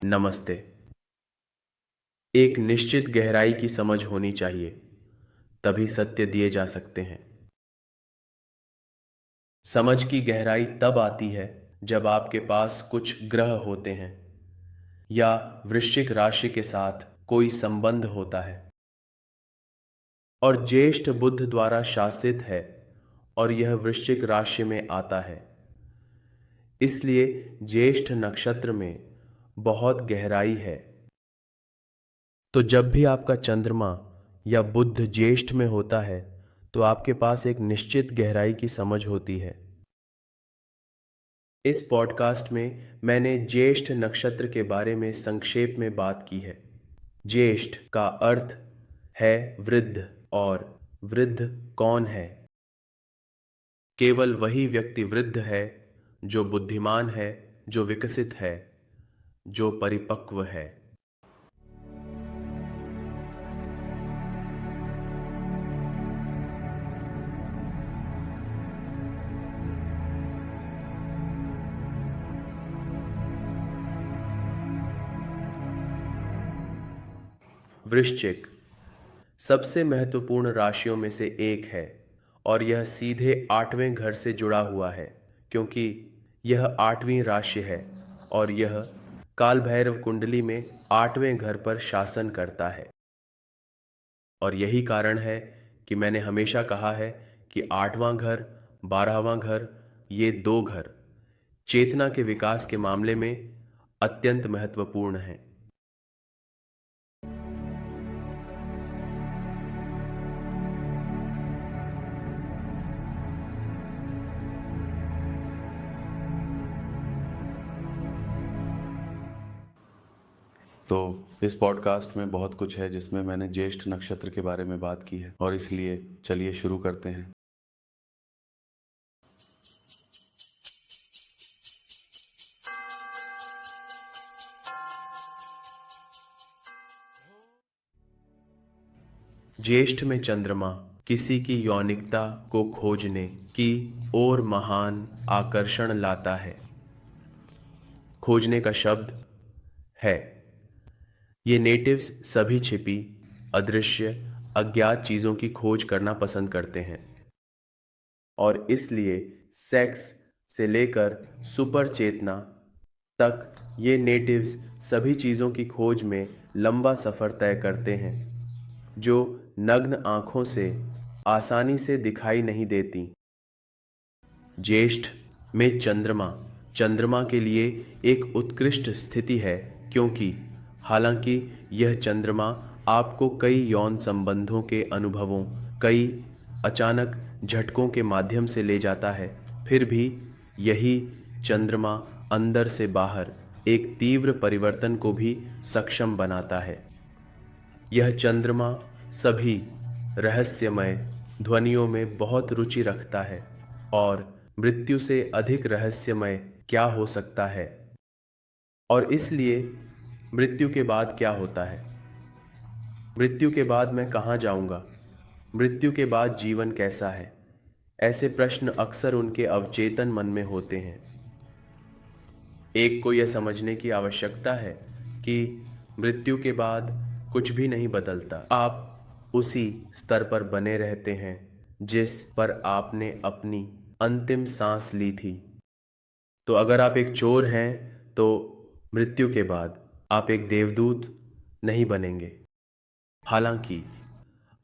नमस्ते। एक निश्चित गहराई की समझ होनी चाहिए, तभी सत्य दिए जा सकते हैं। समझ की गहराई तब आती है जब आपके पास कुछ ग्रह होते हैं या वृश्चिक राशि के साथ कोई संबंध होता है और ज्येष्ठ बुध द्वारा शासित है और यह वृश्चिक राशि में आता है। इसलिए ज्येष्ठ नक्षत्र में बहुत गहराई है। तो जब भी आपका चंद्रमा या बुध ज्येष्ठ में होता है तो आपके पास एक निश्चित गहराई की समझ होती है। इस पॉडकास्ट में मैंने ज्येष्ठ नक्षत्र के बारे में संक्षेप में बात की है। ज्येष्ठ का अर्थ है वृद्ध, और वृद्ध कौन है? केवल वही व्यक्ति वृद्ध है जो बुद्धिमान है, जो विकसित है, जो परिपक्व है। वृश्चिक सबसे महत्वपूर्ण राशियों में से एक है और यह सीधे 8वें घर से जुड़ा हुआ है, क्योंकि यह 8वीं राशि है और यह काल भैरव कुंडली में 8वें घर पर शासन करता है। और यही कारण है कि मैंने हमेशा कहा है कि 8वां घर, 12वां घर, ये दो घर चेतना के विकास के मामले में अत्यंत महत्वपूर्ण हैं। तो इस पॉडकास्ट में बहुत कुछ है जिसमें मैंने ज्येष्ठ नक्षत्र के बारे में बात की है, और इसलिए चलिए शुरू करते हैं। ज्येष्ठ में चंद्रमा किसी की यौनिकता को खोजने की ओर महान आकर्षण लाता है। खोजने का शब्द है। ये नेटिव्स सभी छिपी, अदृश्य, अज्ञात चीजों की खोज करना पसंद करते हैं, और इसलिए सेक्स से लेकर सुपर चेतना तक ये नेटिव्स सभी चीजों की खोज में लंबा सफर तय करते हैं जो नग्न आंखों से आसानी से दिखाई नहीं देती। ज्येष्ठ में चंद्रमा चंद्रमा के लिए एक उत्कृष्ट स्थिति है, क्योंकि हालांकि यह चंद्रमा आपको कई यौन संबंधों के अनुभवों, कई अचानक झटकों के माध्यम से ले जाता है, फिर भी यही चंद्रमा अंदर से बाहर एक तीव्र परिवर्तन को भी सक्षम बनाता है। यह चंद्रमा सभी रहस्यमय ध्वनियों में बहुत रुचि रखता है, और मृत्यु से अधिक रहस्यमय क्या हो सकता है? और इसलिए मृत्यु के बाद क्या होता है? मृत्यु के बाद मैं कहाँ जाऊंगा? मृत्यु के बाद जीवन कैसा है? ऐसे प्रश्न अक्सर उनके अवचेतन मन में होते हैं। एक को यह समझने की आवश्यकता है कि मृत्यु के बाद कुछ भी नहीं बदलता। आप उसी स्तर पर बने रहते हैं जिस पर आपने अपनी अंतिम सांस ली थी। तो अगर आप एक चोर हैं तो मृत्यु के बाद आप एक देवदूत नहीं बनेंगे। हालांकि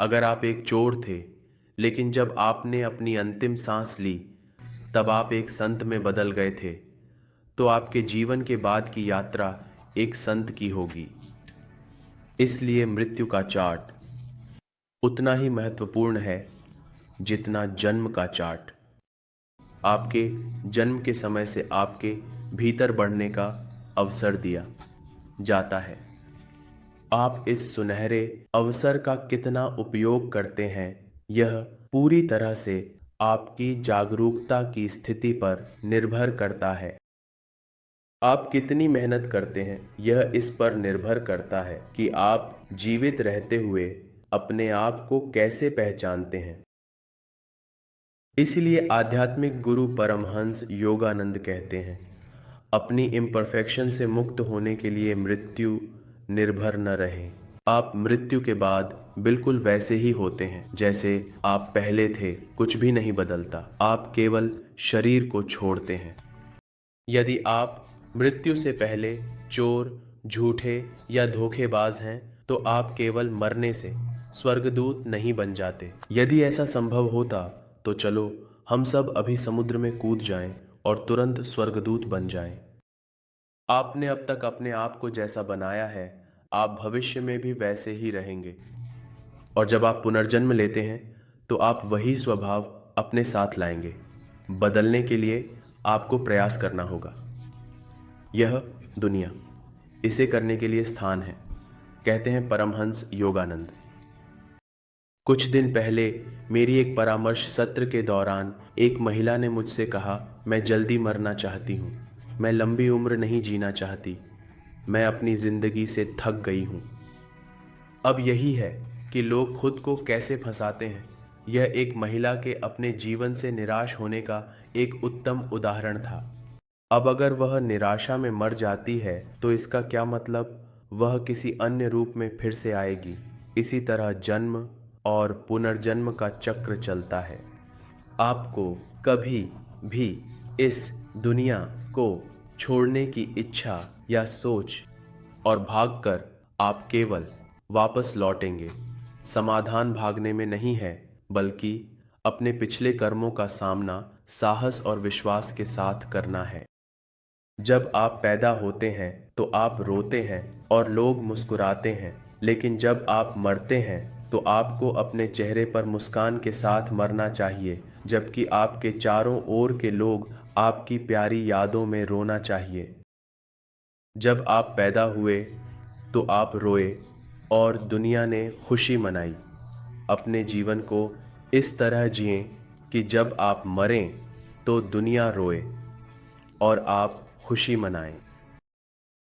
अगर आप एक चोर थे, लेकिन जब आपने अपनी अंतिम सांस ली तब आप एक संत में बदल गए थे, तो आपके जीवन के बाद की यात्रा एक संत की होगी। इसलिए मृत्यु का चार्ट उतना ही महत्वपूर्ण है जितना जन्म का चार्ट। आपके जन्म के समय से आपके भीतर बढ़ने का अवसर दिया जाता है। आप इस सुनहरे अवसर का कितना उपयोग करते हैं, यह पूरी तरह से आपकी जागरूकता की स्थिति पर निर्भर करता है। आप कितनी मेहनत करते हैं, यह इस पर निर्भर करता है कि आप जीवित रहते हुए अपने आप को कैसे पहचानते हैं। इसीलिए आध्यात्मिक गुरु परमहंस योगानंद कहते हैं, अपनी इम्परफेक्शन से मुक्त होने के लिए मृत्यु निर्भर न रहें। आप मृत्यु के बाद बिल्कुल वैसे ही होते हैं जैसे आप पहले थे, कुछ भी नहीं बदलता, आप केवल शरीर को छोड़ते हैं। यदि आप मृत्यु से पहले चोर, झूठे या धोखेबाज हैं, तो आप केवल मरने से स्वर्गदूत नहीं बन जाते। यदि ऐसा संभव होता तो चलो हम सब अभी समुद्र में कूद जाएं और तुरंत स्वर्गदूत बन जाएं। आपने अब तक अपने आप को जैसा बनाया है, आप भविष्य में भी वैसे ही रहेंगे। और जब आप पुनर्जन्म लेते हैं तो आप वही स्वभाव अपने साथ लाएंगे। बदलने के लिए आपको प्रयास करना होगा। यह दुनिया, इसे करने के लिए स्थान है, कहते हैं परमहंस योगानंद। कुछ दिन पहले मेरी एक परामर्श सत्र के दौरान एक महिला ने मुझसे कहा, मैं जल्दी मरना चाहती हूँ, मैं लंबी उम्र नहीं जीना चाहती, मैं अपनी जिंदगी से थक गई हूँ। अब यही है कि लोग खुद को कैसे फंसाते हैं। यह एक महिला के अपने जीवन से निराश होने का एक उत्तम उदाहरण था। अब अगर वह निराशा में मर जाती है तो इसका क्या मतलब, वह किसी अन्य रूप में फिर से आएगी। इसी तरह जन्म और पुनर्जन्म का चक्र चलता है। आपको कभी भी इस दुनिया को छोड़ने की इच्छा या सोच और भागकर आप केवल वापस लौटेंगे। समाधान भागने में नहीं है, बल्कि अपने पिछले कर्मों का सामना साहस और विश्वास के साथ करना है। जब आप पैदा होते हैं तो आप रोते हैं और लोग मुस्कुराते हैं, लेकिन जब आप मरते हैं तो आपको अपने चेहरे पर मुस्कान के साथ मरना चाहिए, जबकि आपके चारों ओर के लोग आपकी प्यारी यादों में रोना चाहिए। जब आप पैदा हुए तो आप रोए और दुनिया ने खुशी मनाई। अपने जीवन को इस तरह जिएं कि जब आप मरें तो दुनिया रोए और आप खुशी मनाएं।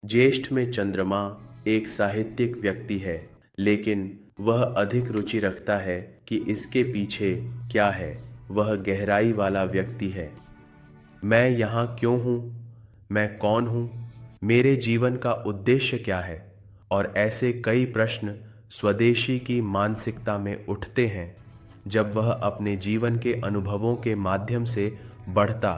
ज्येष्ठ में चंद्रमा एक साहित्यिक व्यक्ति है, लेकिन वह अधिक रुचि रखता है कि इसके पीछे क्या है। वह गहराई वाला व्यक्ति है। मैं यहाँ क्यों हूँ, मैं कौन हूँ, मेरे जीवन का उद्देश्य क्या है, और ऐसे कई प्रश्न स्वदेशी की मानसिकता में उठते हैं जब वह अपने जीवन के अनुभवों के माध्यम से बढ़ता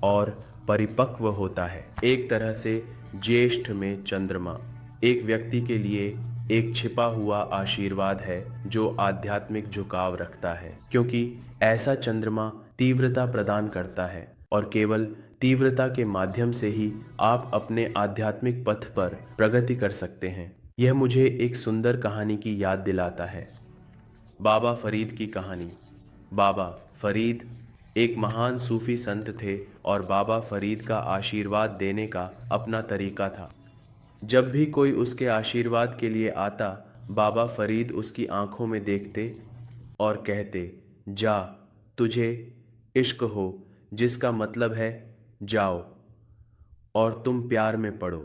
और परिपक्व होता है। एक तरह से ज्येष्ठ में चंद्रमा एक व्यक्ति के लिए एक छिपा हुआ आशीर्वाद है जो आध्यात्मिक झुकाव रखता है, क्योंकि ऐसा चंद्रमा तीव्रता प्रदान करता है और केवल तीव्रता के माध्यम से ही आप अपने आध्यात्मिक पथ पर प्रगति कर सकते हैं। यह मुझे एक सुंदर कहानी की याद दिलाता है, बाबा फरीद की कहानी। बाबा फरीद एक महान सूफी संत थे और बाबा फरीद का आशीर्वाद देने का अपना तरीका था। जब भी कोई उसके आशीर्वाद के लिए आता, बाबा फरीद उसकी आंखों में देखते और कहते, जा, तुझे इश्क हो, जिसका मतलब है जाओ और तुम प्यार में पड़ो।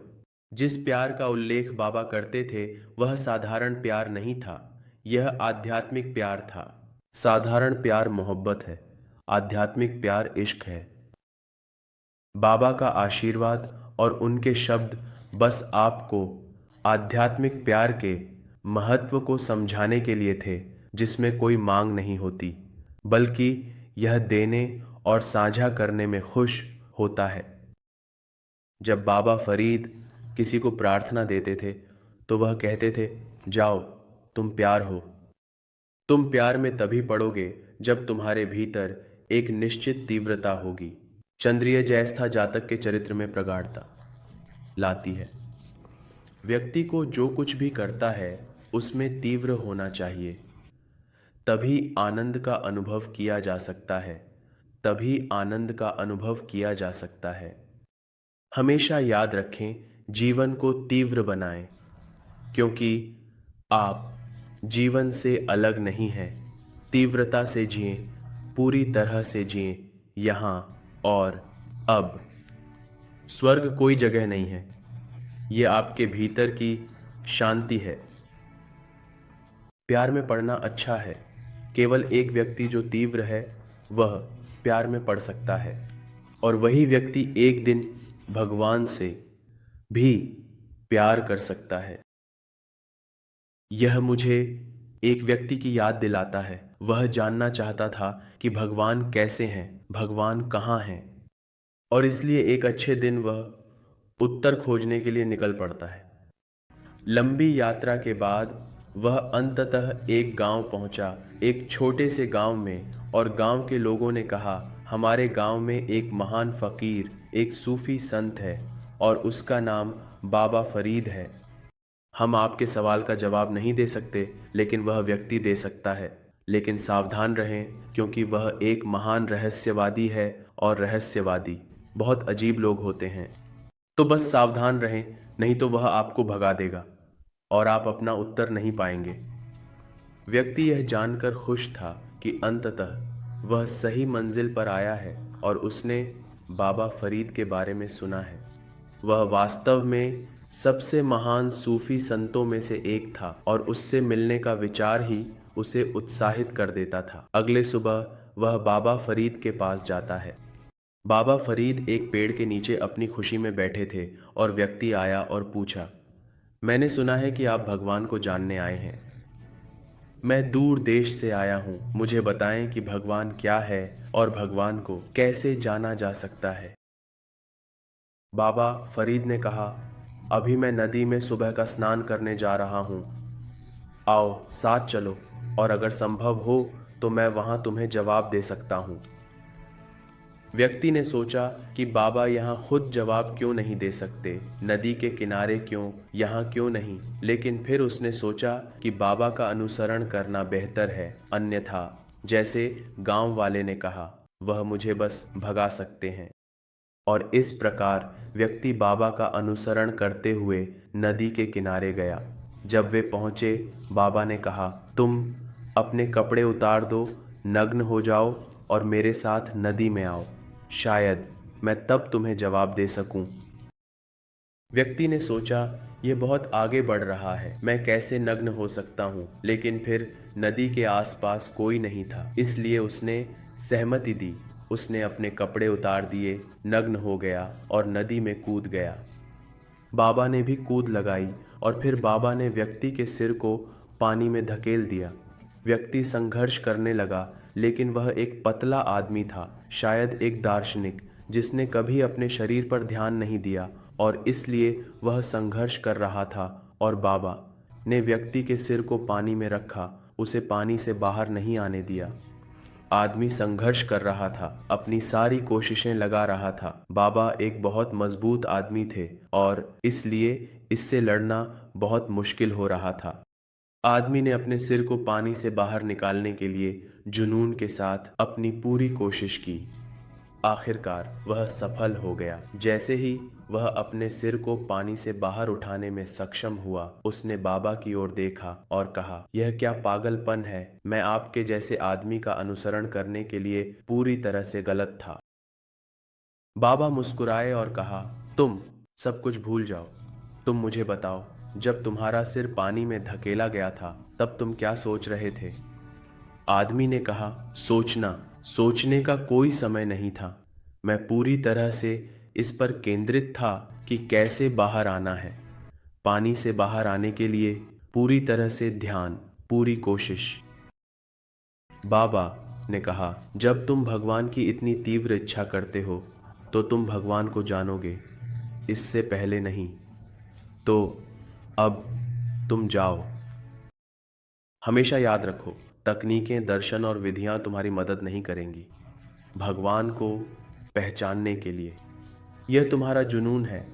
जिस प्यार का उल्लेख बाबा करते थे वह साधारण प्यार नहीं था, यह आध्यात्मिक प्यार था। साधारण प्यार मोहब्बत है, आध्यात्मिक प्यार इश्क है। बाबा का आशीर्वाद और उनके शब्द बस आपको आध्यात्मिक प्यार के महत्व को समझाने के लिए थे, जिसमें कोई मांग नहीं होती, बल्कि यह देने और साझा करने में खुश होता है। जब बाबा फरीद किसी को प्रार्थना देते थे तो वह कहते थे, जाओ, तुम प्यार हो। तुम प्यार में तभी पड़ोगे जब तुम्हारे भीतर एक निश्चित तीव्रता होगी। चंद्रीय ज्येष्ठा जातक के चरित्र में प्रगाढ़ता लाती है। व्यक्ति को जो कुछ भी करता है उसमें तीव्र होना चाहिए, तभी आनंद का अनुभव किया जा सकता है, तभी आनंद का अनुभव किया जा सकता है। हमेशा याद रखें, जीवन को तीव्र बनाएं, क्योंकि आप जीवन से अलग नहीं हैं। तीव्रता से जिएं, पूरी तरह से जिएं, यहाँ और अब। स्वर्ग कोई जगह नहीं है, ये आपके भीतर की शांति है। प्यार में पड़ना अच्छा है। केवल एक व्यक्ति जो तीव्र है वह प्यार में पड़ सकता है, और वही व्यक्ति एक दिन भगवान से भी प्यार कर सकता है। यह मुझे एक व्यक्ति की याद दिलाता है। वह जानना चाहता था कि भगवान कैसे हैं, भगवान कहाँ हैं, और इसलिए एक अच्छे दिन वह उत्तर खोजने के लिए निकल पड़ता है। लंबी यात्रा के बाद वह अंततः एक गांव पहुंचा, एक छोटे से गांव में, और गांव के लोगों ने कहा, हमारे गांव में एक महान फकीर, एक सूफी संत है और उसका नाम बाबा फरीद है। हम आपके सवाल का जवाब नहीं दे सकते, लेकिन वह व्यक्ति दे सकता है। लेकिन सावधान रहें, क्योंकि वह एक महान रहस्यवादी है, और रहस्यवादी बहुत अजीब लोग होते हैं। तो बस सावधान रहें, नहीं तो वह आपको भगा देगा और आप अपना उत्तर नहीं पाएंगे। व्यक्ति यह जानकर खुश था कि अंततः वह सही मंजिल पर आया है और उसने बाबा फरीद के बारे में सुना है। वह वास्तव में सबसे महान सूफी संतों में से एक था और उससे मिलने का विचार ही उसे उत्साहित कर देता था। अगले सुबह वह बाबा फरीद के पास जाता है। बाबा फरीद एक पेड़ के नीचे अपनी खुशी में बैठे थे और व्यक्ति आया और पूछा, मैंने सुना है कि आप भगवान को जानने आए हैं। मैं दूर देश से आया हूँ, मुझे बताएं कि भगवान क्या है और भगवान को कैसे जाना जा सकता है। बाबा फरीद ने कहा, अभी मैं नदी में सुबह का स्नान करने जा रहा हूँ, आओ साथ चलो, और अगर संभव हो तो मैं वहाँ तुम्हें जवाब दे सकता हूँ। व्यक्ति ने सोचा कि बाबा यहाँ खुद जवाब क्यों नहीं दे सकते, नदी के किनारे क्यों, यहाँ क्यों नहीं। लेकिन फिर उसने सोचा कि बाबा का अनुसरण करना बेहतर है, अन्यथा जैसे गांव वाले ने कहा, वह मुझे बस भगा सकते हैं। और इस प्रकार व्यक्ति बाबा का अनुसरण करते हुए नदी के किनारे गया। जब वे पहुँचे, बाबा ने कहा, तुम अपने कपड़े उतार दो, नग्न हो जाओ और मेरे साथ नदी में आओ, शायद मैं तब तुम्हें जवाब दे सकूं। व्यक्ति ने सोचा, यह बहुत आगे बढ़ रहा है, मैं कैसे नग्न हो सकता हूँ। लेकिन फिर नदी के आसपास कोई नहीं था, इसलिए उसने सहमति दी। उसने अपने कपड़े उतार दिए, नग्न हो गया और नदी में कूद गया। बाबा ने भी कूद लगाई और फिर बाबा ने व्यक्ति के सिर को पानी में धकेल दिया। व्यक्ति संघर्ष करने लगा, लेकिन वह एक पतला आदमी था, शायद एक दार्शनिक, जिसने कभी अपने शरीर पर ध्यान नहीं दिया, और इसलिए वह संघर्ष कर रहा था। और बाबा ने व्यक्ति के सिर को पानी में रखा, उसे पानी से बाहर नहीं आने दिया। आदमी संघर्ष कर रहा था, अपनी सारी कोशिशें लगा रहा था। बाबा एक बहुत मजबूत आदमी थे और इसलिए इससे लड़ना बहुत मुश्किल हो रहा था। आदमी ने अपने सिर को पानी से बाहर निकालने के लिए जुनून के साथ अपनी पूरी कोशिश की। आखिरकार वह सफल हो गया। जैसे ही वह अपने सिर को पानी से बाहर उठाने में सक्षम हुआ, उसने बाबा की ओर देखा और कहा, यह क्या पागलपन है, मैं आपके जैसे आदमी का अनुसरण करने के लिए पूरी तरह से गलत था। बाबा मुस्कुराए और कहा, तुम सब कुछ भूल जाओ। तुम मुझे बताओ, जब तुम्हारा सिर पानी में धकेला गया था तब तुम क्या सोच रहे थे। आदमी ने कहा, सोचने का कोई समय नहीं था। मैं पूरी तरह से इस पर केंद्रित था कि कैसे बाहर आना है। पानी से बाहर आने के लिए पूरी तरह से ध्यान, पूरी कोशिश। बाबा ने कहा, जब तुम भगवान की इतनी तीव्र इच्छा करते हो तो तुम भगवान को जानोगे, इससे पहले नहीं। तो अब तुम जाओ। हमेशा याद रखो, तकनीकें, दर्शन और विधियां तुम्हारी मदद नहीं करेंगी भगवान को पहचानने के लिए। यह तुम्हारा जुनून है,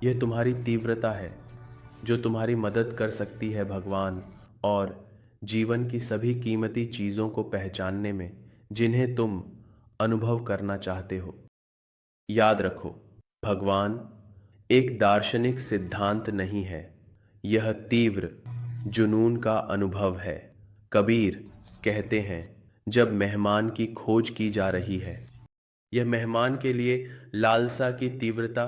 यह तुम्हारी तीव्रता है जो तुम्हारी मदद कर सकती है भगवान और जीवन की सभी कीमती चीज़ों को पहचानने में, जिन्हें तुम अनुभव करना चाहते हो। याद रखो, भगवान एक दार्शनिक सिद्धांत नहीं है, यह तीव्र जुनून का अनुभव है। कबीर कहते हैं, जब मेहमान की खोज की जा रही है, यह मेहमान के लिए लालसा की तीव्रता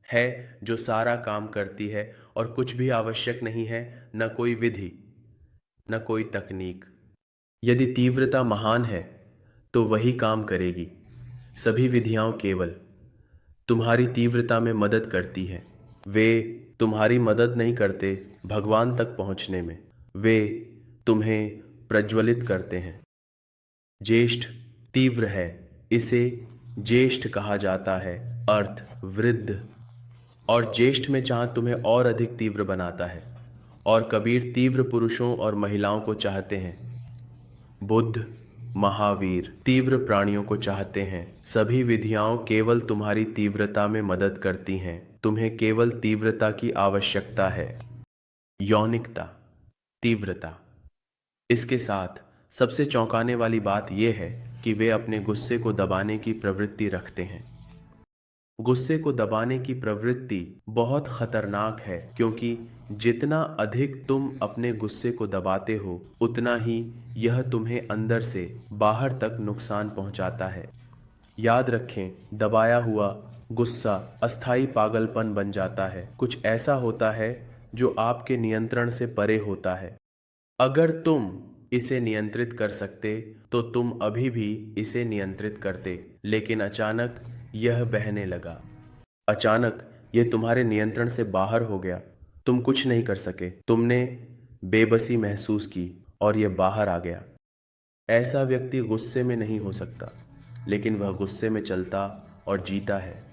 है जो सारा काम करती है, और कुछ भी आवश्यक नहीं है, न कोई विधि, न कोई तकनीक। यदि तीव्रता महान है तो वही काम करेगी। सभी विधियां केवल तुम्हारी तीव्रता में मदद करती हैं। वे तुम्हारी मदद नहीं करते भगवान तक पहुंचने में, वे तुम्हें प्रज्वलित करते हैं। ज्येष्ठ तीव्र है, इसे ज्येष्ठ कहा जाता है, अर्थ वृद्ध। और ज्येष्ठ में चाँद तुम्हें और अधिक तीव्र बनाता है। और कबीर तीव्र पुरुषों और महिलाओं को चाहते हैं। बुद्ध महावीर तीव्र प्राणियों को चाहते हैं। सभी विधियां केवल तुम्हारी तीव्रता में मदद करती हैं। तुम्हें केवल तीव्रता की आवश्यकता है। यौनिकता, तीव्रता। इसके साथ सबसे चौंकाने वाली बात यह है कि वे अपने गुस्से को दबाने की प्रवृत्ति रखते हैं। गुस्से को दबाने की प्रवृत्ति बहुत खतरनाक है, क्योंकि जितना अधिक तुम अपने गुस्से को दबाते हो उतना ही यह तुम्हें अंदर से बाहर तक नुकसान पहुंचाता है। याद रखें, दबाया हुआ गुस्सा अस्थाई पागलपन बन जाता है। कुछ ऐसा होता है जो आपके नियंत्रण से परे होता है। अगर तुम इसे नियंत्रित कर सकते तो तुम अभी भी इसे नियंत्रित करते, लेकिन अचानक यह बहने लगा। अचानक यह तुम्हारे नियंत्रण से बाहर हो गया। तुम कुछ नहीं कर सके। तुमने बेबसी महसूस की और यह बाहर आ गया। ऐसा व्यक्ति गुस्से में नहीं हो सकता, लेकिन वह गुस्से में चलता और जीता है।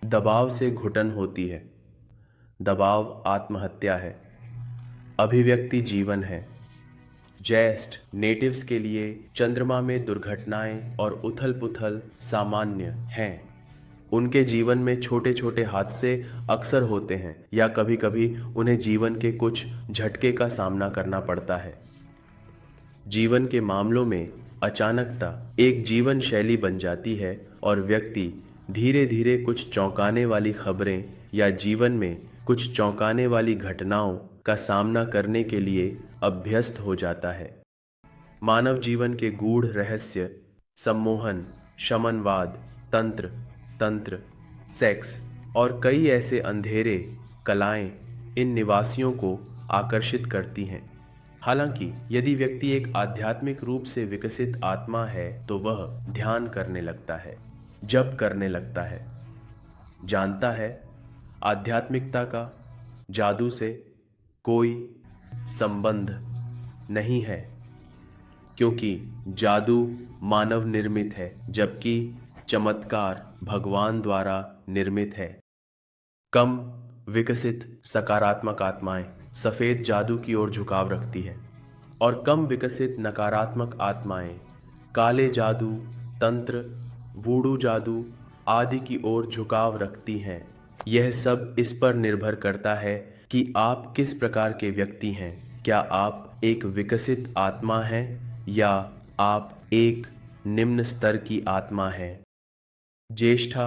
दबाव से घुटन होती है। दबाव आत्महत्या है। अभिव्यक्ति जीवन है। ज्येष्ठ नेटिव्स के लिए चंद्रमा में दुर्घटनाएं और उथल पुथल सामान्य हैं। उनके जीवन में छोटे छोटे हादसे अक्सर होते हैं, या कभी कभी उन्हें जीवन के कुछ झटके का सामना करना पड़ता है। जीवन के मामलों में अचानकता एक जीवन शैली बन जाती है और व्यक्ति धीरे धीरे कुछ चौंकाने वाली खबरें या जीवन में कुछ चौंकाने वाली घटनाओं का सामना करने के लिए अभ्यस्त हो जाता है। मानव जीवन के गूढ़ रहस्य, सम्मोहन, शमनवाद, तंत्र, सेक्स और कई ऐसे अंधेरे कलाएं इन निवासियों को आकर्षित करती हैं। हालांकि यदि व्यक्ति एक आध्यात्मिक रूप से विकसित आत्मा है तो वह ध्यान करने लगता है, जप करने लगता है, जानता है आध्यात्मिकता का जादू से कोई संबंध नहीं है, क्योंकि जादू मानव निर्मित है, जबकि चमत्कार भगवान द्वारा निर्मित है। कम विकसित सकारात्मक आत्माएं सफेद जादू की ओर झुकाव रखती है और कम विकसित नकारात्मक आत्माएं काले जादू, तंत्र, वूडू जादू आदि की ओर झुकाव रखती हैं। यह सब इस पर निर्भर करता है कि आप किस प्रकार के व्यक्ति हैं। क्या आप एक विकसित आत्मा हैं या आप एक निम्न स्तर की आत्मा हैं। ज्येष्ठा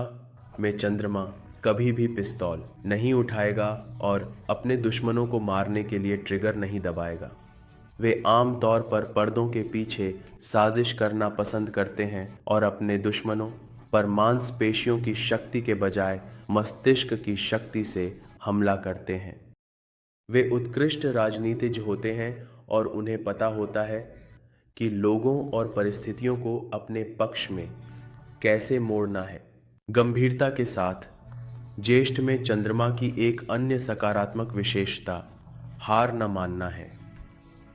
में चंद्रमा कभी भी पिस्तौल नहीं उठाएगा और अपने दुश्मनों को मारने के लिए ट्रिगर नहीं दबाएगा। वे आम तौर पर पर्दों के पीछे साजिश करना पसंद करते हैं और अपने दुश्मनों पर मांसपेशियों की शक्ति के बजाय मस्तिष्क की शक्ति से हमला करते हैं। वे उत्कृष्ट राजनीतिज्ञ होते हैं और उन्हें पता होता है कि लोगों और परिस्थितियों को अपने पक्ष में कैसे मोड़ना है। गंभीरता के साथ ज्येष्ठ में चंद्रमा की एक अन्य सकारात्मक विशेषता हार न मानना है।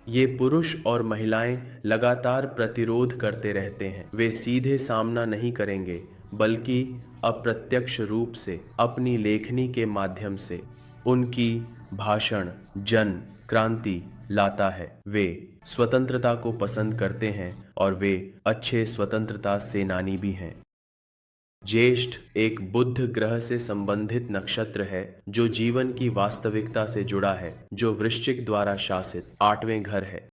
ये पुरुष और महिलाएं लगातार प्रतिरोध करते रहते हैं। वे सीधे सामना नहीं करेंगे, बल्कि अप्रत्यक्ष रूप से अपनी लेखनी के माध्यम से उनकी भाषण जन क्रांति लाता है। वे स्वतंत्रता को पसंद करते हैं और वे अच्छे स्वतंत्रता सेनानी भी हैं। ज्येष्ठ एक बुध ग्रह से संबंधित नक्षत्र है जो जीवन की वास्तविकता से जुड़ा है, जो वृश्चिक द्वारा शासित 8वें घर है,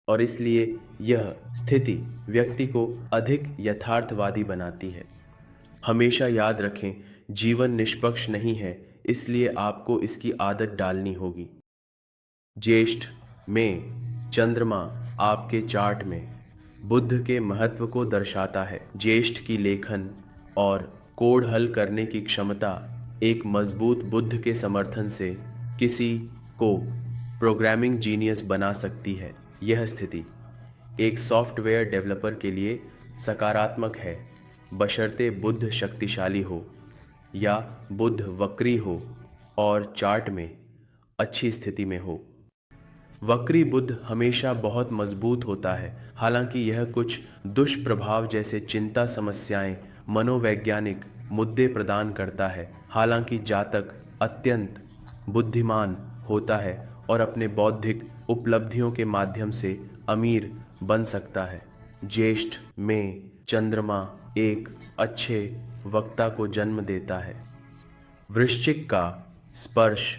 और इसलिए यह स्थिति व्यक्ति को अधिक यथार्थवादी बनाती है। हमेशा याद रखें, जीवन निष्पक्ष नहीं है, इसलिए आपको इसकी आदत डालनी होगी। ज्येष्ठ में चंद्रमा आपके चार्ट में बुध के महत्व को दर्शाता है। ज्येष्ठ की लेखन और कोड हल करने की क्षमता एक मजबूत बुध के समर्थन से किसी को प्रोग्रामिंग जीनियस बना सकती है। यह स्थिति एक सॉफ्टवेयर डेवलपर के लिए सकारात्मक है, बशर्ते बुध शक्तिशाली हो। या बुध वक्री हो और चार्ट में अच्छी स्थिति में हो। वक्री बुध हमेशा बहुत मजबूत होता है, हालांकि यह कुछ दुष्प्रभाव जैसे चिंता, समस्याएं, मनोवैज्ञानिक मुद्दे प्रदान करता है। हालांकि जातक अत्यंत बुद्धिमान होता है और अपने बौद्धिक उपलब्धियों के माध्यम से अमीर बन सकता है। ज्येष्ठ में चंद्रमा एक अच्छे वक्ता को जन्म देता है। वृश्चिक का स्पर्श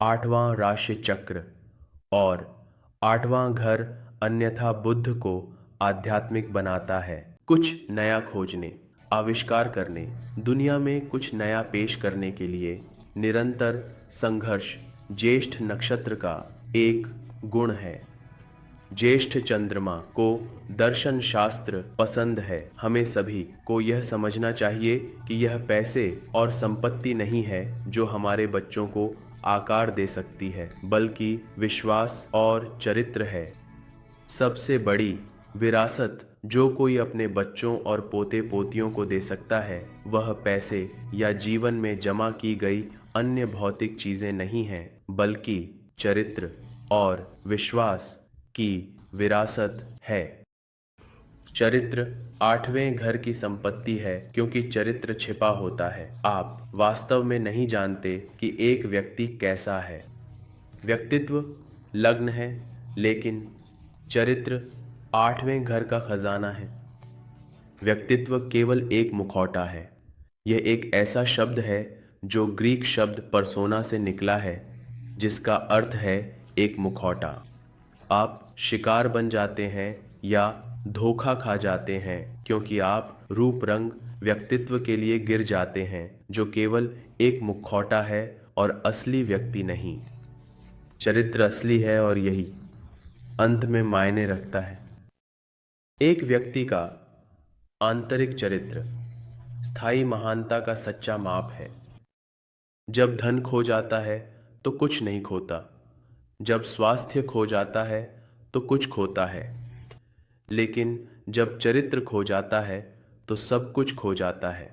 8वां राशि चक्र और 8वां घर अन्यथा बुध को आध्यात्मिक बनाता है। कुछ नया खोजने, आविष्कार करने, दुनिया में कुछ नया पेश करने के लिए निरंतर संघर्ष ज्येष्ठ नक्षत्र का एक गुण है। ज्येष्ठ चंद्रमा को दर्शन शास्त्र पसंद है। हमें सभी को यह समझना चाहिए कि यह पैसे और संपत्ति नहीं है जो हमारे बच्चों को आकार दे सकती है, बल्कि विश्वास और चरित्र है। सबसे बड़ी विरासत जो कोई अपने बच्चों और पोते पोतियों को दे सकता है, वह पैसे या जीवन में जमा की गई अन्य भौतिक चीजें नहीं हैं, बल्कि चरित्र और विश्वास की विरासत है। चरित्र 8वें घर की संपत्ति है, क्योंकि चरित्र छिपा होता है। आप वास्तव में नहीं जानते कि एक व्यक्ति कैसा है। व्यक्तित्व लग्न है, लेकिन चरित्र 8वें घर का खजाना है। व्यक्तित्व केवल एक मुखौटा है। यह एक ऐसा शब्द है जो ग्रीक शब्द पर्सोना से निकला है, जिसका अर्थ है एक मुखौटा। आप शिकार बन जाते हैं या धोखा खा जाते हैं, क्योंकि आप रूप रंग व्यक्तित्व के लिए गिर जाते हैं, जो केवल एक मुखौटा है और असली व्यक्ति नहीं। चरित्र असली है और यही अंत में मायने रखता है। एक व्यक्ति का आंतरिक चरित्र स्थायी महानता का सच्चा माप है। जब धन खो जाता है तो कुछ नहीं खोता, जब स्वास्थ्य खो जाता है तो कुछ खोता है, लेकिन जब चरित्र खो जाता है तो सब कुछ खो जाता है।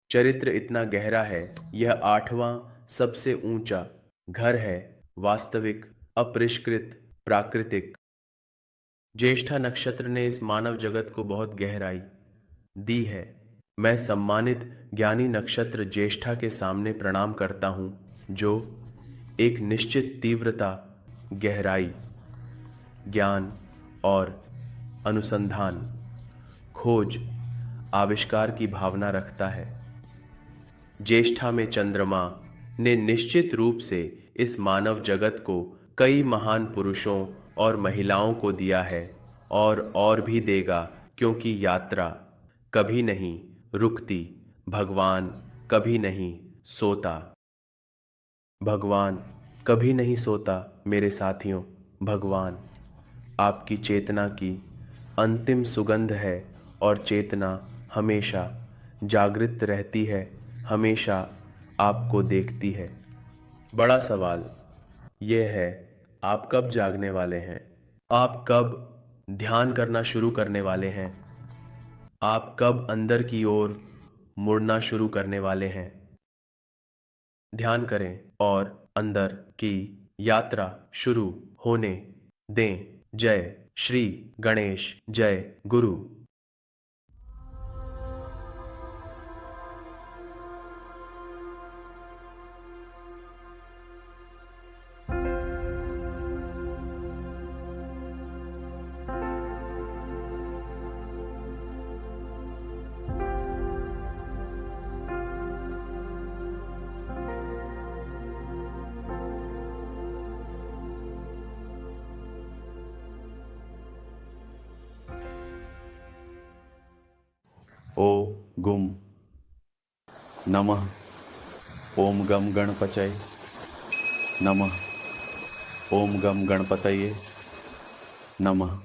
चरित्र इतना गहरा है, यह 8वां सबसे ऊंचा घर है, वास्तविक, अपरिष्कृत, प्राकृतिक। ज्येष्ठा नक्षत्र ने इस मानव जगत को बहुत गहराई दी है। मैं सम्मानित ज्ञानी नक्षत्र ज्येष्ठा के सामने प्रणाम करता हूँ, जो एक निश्चित तीव्रता, गहराई, ज्ञान और अनुसंधान, खोज, आविष्कार की भावना रखता है। ज्येष्ठा में चंद्रमा ने निश्चित रूप से इस मानव जगत को कई महान पुरुषों और महिलाओं को दिया है और भी देगा, क्योंकि यात्रा कभी नहीं रुकती। भगवान कभी नहीं सोता। भगवान कभी नहीं सोता मेरे साथियों। भगवान आपकी चेतना की अंतिम सुगंध है और चेतना हमेशा जागृत रहती है, हमेशा आपको देखती है। बड़ा सवाल यह है, आप कब जागने वाले हैं? आप कब ध्यान करना शुरू करने वाले हैं? आप कब अंदर की ओर मुड़ना शुरू करने वाले हैं? ध्यान करें और अंदर की यात्रा शुरू होने दें। जय श्री गणेश, जय गुरु। ओ गुम नमः। ओम गम गणपचय नमः। ओम गम गणपतये नमः।